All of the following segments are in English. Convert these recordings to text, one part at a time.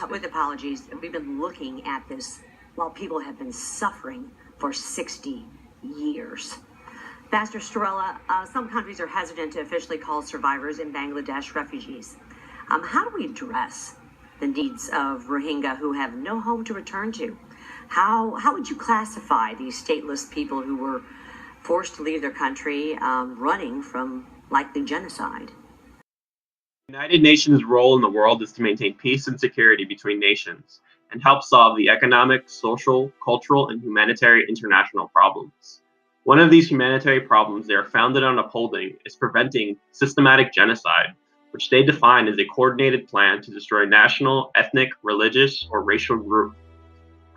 With apologies, we've been looking at this while people have been suffering for 60 years. Pastor Storella, some countries are hesitant to officially call survivors in Bangladesh refugees. How do we address the needs of Rohingya who have no home to return to? How would you classify these stateless people who were forced to leave their country, running from likely genocide? The United Nations' role in the world is to maintain peace and security between nations and help solve the economic, social, cultural, and humanitarian international problems. One of these humanitarian problems they are founded on upholding is preventing systematic genocide, which they define as a coordinated plan to destroy national, ethnic, religious, or racial group.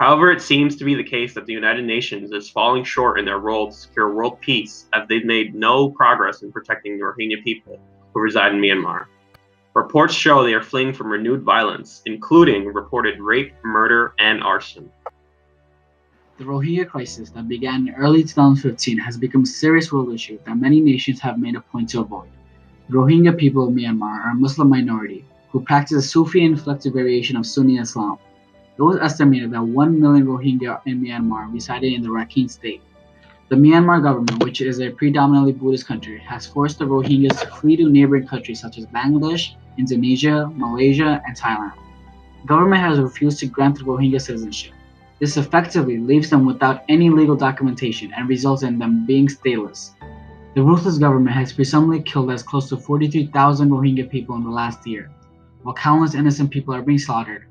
However, it seems to be the case that the United Nations is falling short in their role to secure world peace, as they've made no progress in protecting the Rohingya people who reside in Myanmar. Reports show they are fleeing from renewed violence, including reported rape, murder, and arson. The Rohingya crisis that began in early 2015 has become a serious world issue that many nations have made a point to avoid. The Rohingya people of Myanmar are a Muslim minority who practice a Sufi-inflected variation of Sunni Islam. It was estimated that 1 million Rohingya in Myanmar resided in the Rakhine state. The Myanmar government, which is a predominantly Buddhist country, has forced the Rohingyas to flee to neighboring countries such as Bangladesh, Indonesia, Malaysia, and Thailand. The government has refused to grant the Rohingya citizenship. This effectively leaves them without any legal documentation and results in them being stateless. The ruthless government has presumably killed as close to 43,000 Rohingya people in the last year, while countless innocent people are being slaughtered.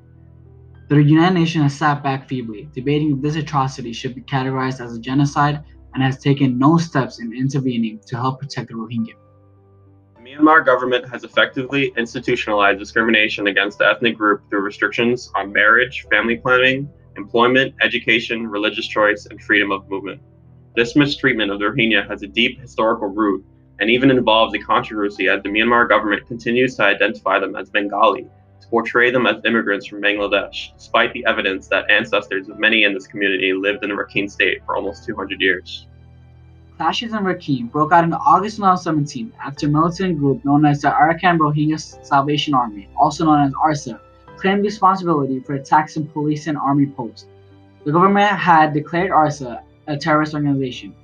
The United Nations has sat back feebly, debating if this atrocity should be categorized as a genocide, and has taken no steps in intervening to help protect the Rohingya. The Myanmar government has effectively institutionalized discrimination against the ethnic group through restrictions on marriage, family planning, employment, education, religious choice, and freedom of movement. This mistreatment of the Rohingya has a deep historical root and even involves a controversy as the Myanmar government continues to identify them as Bengali, to portray them as immigrants from Bangladesh, despite the evidence that ancestors of many in this community lived in the Rakhine state for almost 200 years. Clashes in Rakhine broke out in August 2017 after a militant group known as the Arakan Rohingya Salvation Army, also known as ARSA, claimed responsibility for attacks on police and army posts. The government had declared ARSA a terrorist organization.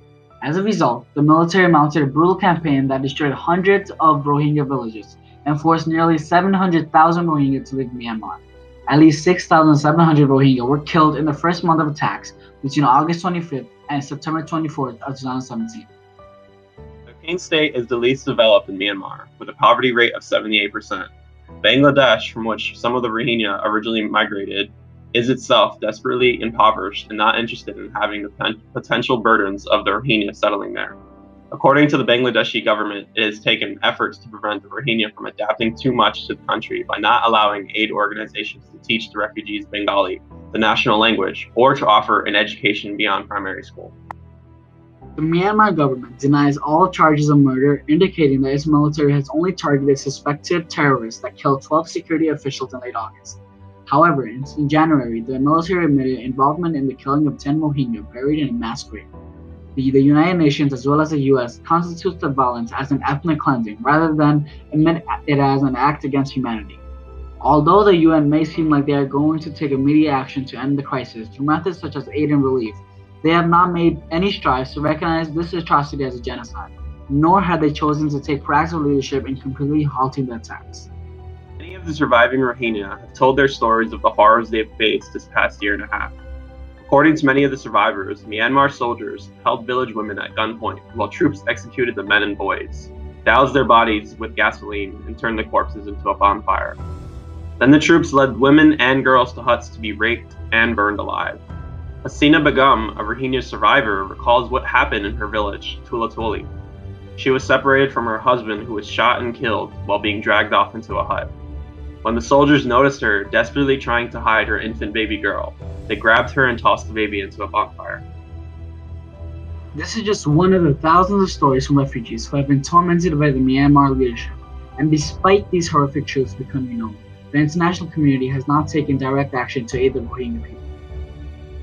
As a result, the military mounted a brutal campaign that destroyed hundreds of Rohingya villages and forced nearly 700,000 Rohingya to leave Myanmar. At least 6,700 Rohingya were killed in the first month of attacks between August 25th and September 24th of 2017. Rakhine State is the least developed in Myanmar, with a poverty rate of 78%. Bangladesh, from which some of the Rohingya originally migrated, is itself desperately impoverished and not interested in having the potential burdens of the Rohingya settling there. According to the Bangladeshi government, it has taken efforts to prevent the Rohingya from adapting too much to the country by not allowing aid organizations to teach the refugees Bengali, the national language, or to offer an education beyond primary school. The Myanmar government denies all charges of murder, indicating that its military has only targeted suspected terrorists that killed 12 security officials in late August. However, in January, the military admitted involvement in the killing of 10 Rohingya buried in a mass grave. The United Nations, as well as the US, constitutes the violence as an ethnic cleansing rather than admit it as an act against humanity. Although the UN may seem like they are going to take immediate action to end the crisis through methods such as aid and relief, they have not made any strides to recognize this atrocity as a genocide, nor have they chosen to take proactive leadership in completely halting the attacks. Many of the surviving Rohingya have told their stories of the horrors they have faced this past year and a half. According to many of the survivors, Myanmar soldiers held village women at gunpoint while troops executed the men and boys, doused their bodies with gasoline, and turned the corpses into a bonfire. Then the troops led women and girls to huts to be raped and burned alive. Hasina Begum, a Rohingya survivor, recalls what happened in her village, Tulatoli. She was separated from her husband, who was shot and killed while being dragged off into a hut. When the soldiers noticed her desperately trying to hide her infant baby girl, they grabbed her and tossed the baby into a bonfire. This is just one of the thousands of stories from refugees who have been tormented by the Myanmar leadership. And despite these horrific truths becoming known, the international community has not taken direct action to aid the Rohingya people.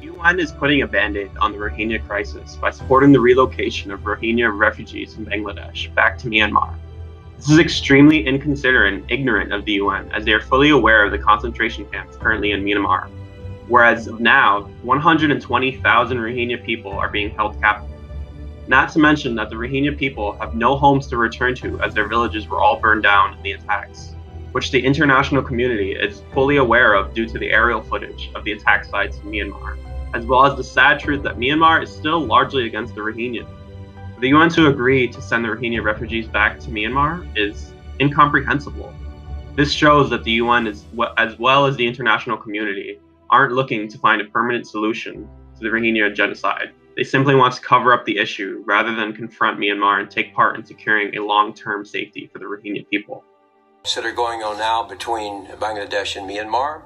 The UN is putting a band-aid on the Rohingya crisis by supporting the relocation of Rohingya refugees from Bangladesh back to Myanmar. This is extremely inconsiderate and ignorant of the UN, as they are fully aware of the concentration camps currently in Myanmar, whereas now 120,000 Rohingya people are being held captive. Not to mention that the Rohingya people have no homes to return to, as their villages were all burned down in the attacks, which the international community is fully aware of due to the aerial footage of the attack sites in Myanmar, as well as the sad truth that Myanmar is still largely against the Rohingya. For the UN to agree to send the Rohingya refugees back to Myanmar is incomprehensible. This shows that the UN, as well as the international community, aren't looking to find a permanent solution to the Rohingya genocide. They simply want to cover up the issue rather than confront Myanmar and take part in securing a long-term safety for the Rohingya people. That are going on now between Bangladesh and Myanmar.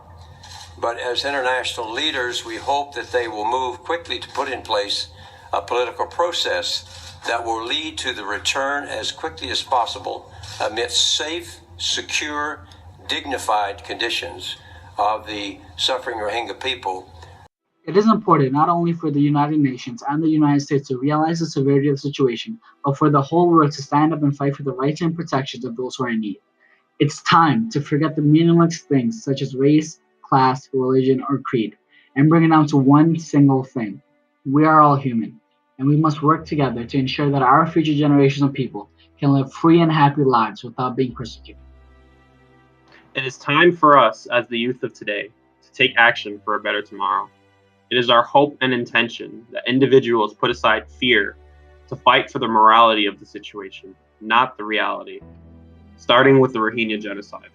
But as international leaders, we hope that they will move quickly to put in place a political process that will lead to the return as quickly as possible amidst safe, secure, dignified conditions of the suffering Rohingya people. It is important not only for the United Nations and the United States to realize the severity of the situation, but for the whole world to stand up and fight for the rights and protections of those who are in need. It's time to forget the meaningless things such as race, class, religion, or creed, and bring it down to one single thing. We are all human, and we must work together to ensure that our future generations of people can live free and happy lives without being persecuted. It is time for us, as the youth of today, to take action for a better tomorrow. It is our hope and intention that individuals put aside fear to fight for the morality of the situation, not the reality, starting with the Rohingya genocide.